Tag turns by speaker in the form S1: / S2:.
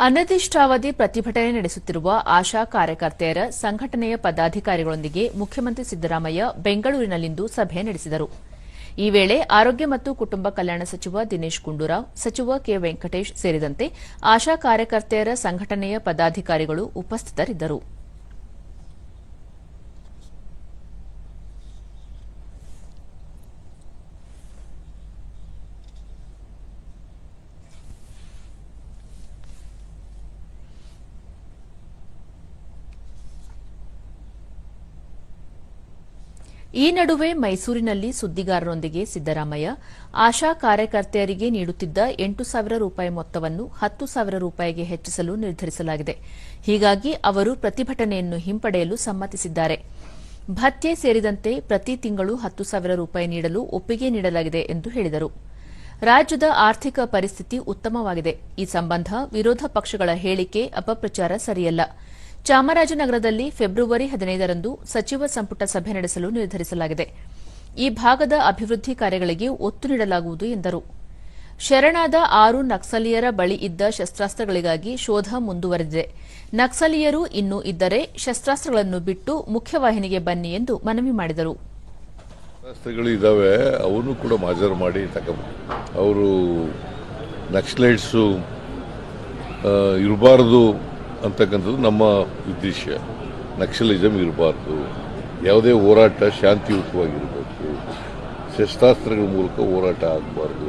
S1: ಅನಿರ್ದಿಷ್ಟಾವಧಿ ಪ್ರತಿಭಟನೆ ನಡೆಸುತ್ತಿರುವ ಆಶಾ ಕಾರ್ಯಕರ್ತೆಯರ ಸಂಘಟನೆಯ ಪದಾಧಿಕಾರಿಗಳೊಂದಿಗೆ ಮುಖ್ಯಮಂತ್ರಿ ಸಿದ್ದರಾಮಯ್ಯ ಬೆಂಗಳೂರಿನಲ್ಲಿಂದು ಸಭೆ ನಡೆಸಿದರು. ಈ ವೇಳೆ ಆರೋಗ್ಯ ಮತ್ತು ಕುಟುಂಬ ಕಲ್ಯಾಣ ಸಚಿವ ದಿನೇಶ್ ಗುಂಡೂರಾವ್, ಸಚಿವ ಕೆ. ವೆಂಕಟೇಶ್ ಸೇರಿದಂತೆ ಆಶಾ ಕಾರ್ಯಕರ್ತೆಯರ ಸಂಘಟನೆಯ ಪದಾಧಿಕಾರಿಗಳು ಉಪಸ್ಥಿತರಿದ್ದರು. ಈ ನಡುವೆ ಮೈಸೂರಿನಲ್ಲಿ ಸುದ್ದಿಗಾರರೊಂದಿಗೆ ಸಿದ್ದರಾಮಯ್ಯ ಆಶಾ ಕಾರ್ಯಕರ್ತೆಯರಿಗೆ ನೀಡುತ್ತಿದ್ದ 8,000 ರೂಪಾಯಿ ಮೊತ್ತವನ್ನು 10,000 ರೂಪಾಯಿಗೆ ಹೆಚ್ಚಿಸಲು ನಿರ್ಧರಿಸಲಾಗಿದೆ. ಹೀಗಾಗಿ ಅವರು ಪ್ರತಿಭಟನೆಯನ್ನು ಹಿಂಪಡೆಯಲು ಸಮ್ಮತಿಸಿದ್ದಾರೆ. ಭತ್ಯೆ ಸೇರಿದಂತೆ ಪ್ರತಿ ತಿಂಗಳು 10,000 ರೂಪಾಯಿ ನೀಡಲು ಒಪ್ಪಿಗೆ ನೀಡಲಾಗಿದೆ ಎಂದು ಹೇಳಿದರು. ರಾಜ್ಯದ ಆರ್ಥಿಕ ಪರಿಸ್ಥಿತಿ ಉತ್ತಮವಾಗಿದೆ. ಈ ಸಂಬಂಧ ವಿರೋಧ ಪಕ್ಷಗಳ ಹೇಳಿಕೆ ಅಪಪ್ರಚಾರ ಸರಿಯಲ್ಲ. ಚಾಮರಾಜನಗರದಲ್ಲಿ ಫೆಬ್ರವರಿ 15ರಂದು ಸಚಿವ ಸಂಪುಟ ಸಭೆ ನಡೆಸಲು ನಿರ್ಧರಿಸಲಾಗಿದೆ. ಈ ಭಾಗದ ಅಭಿವೃದ್ಧಿ ಕಾರ್ಯಗಳಿಗೆ ಒತ್ತು ನೀಡಲಾಗುವುದು ಎಂದರು. ಶರಣಾದ 6 ನಕ್ಸಲೀಯರ ಬಳಿ ಇದ್ದ ಶಸ್ತ್ರಾಸ್ತ್ರಗಳಿಗಾಗಿ ಶೋಧ ಮುಂದುವರೆದಿದೆ. ನಕ್ಸಲೀಯರು ಇನ್ನೂ ಇದ್ದರೆ ಶಸ್ತ್ರಾಸ್ತ್ರಗಳನ್ನು ಬಿಟ್ಟು ಮುಖ್ಯವಾಹಿನಿಗೆ ಬನ್ನಿ ಎಂದು ಮನವಿ ಮಾಡಿದರು.
S2: ಶಸ್ತ್ರಾಸ್ತ್ರಗಳು ಇದ್ದಾವೆ, ಅವನು ಕೂಡ ಮಾಜರ್ ಮಾಡಿ ಅವರು ನಕ್ಸಲೈಟ್ಸು ಇರಬಾರ್ದು ಅಂತಕ್ಕಂಥದ್ದು ನಮ್ಮ ಉದ್ದೇಶ. ನಕ್ಸಲಿಸಮ್ ಇರಬಾರ್ದು, ಯಾವುದೇ ಹೋರಾಟ ಶಾಂತಿಯುತವಾಗಿರಬೇಕು, ಶಸ್ತ್ರಾಸ್ತ್ರಗಳ ಮೂಲಕ ಹೋರಾಟ ಆಗಬಾರ್ದು.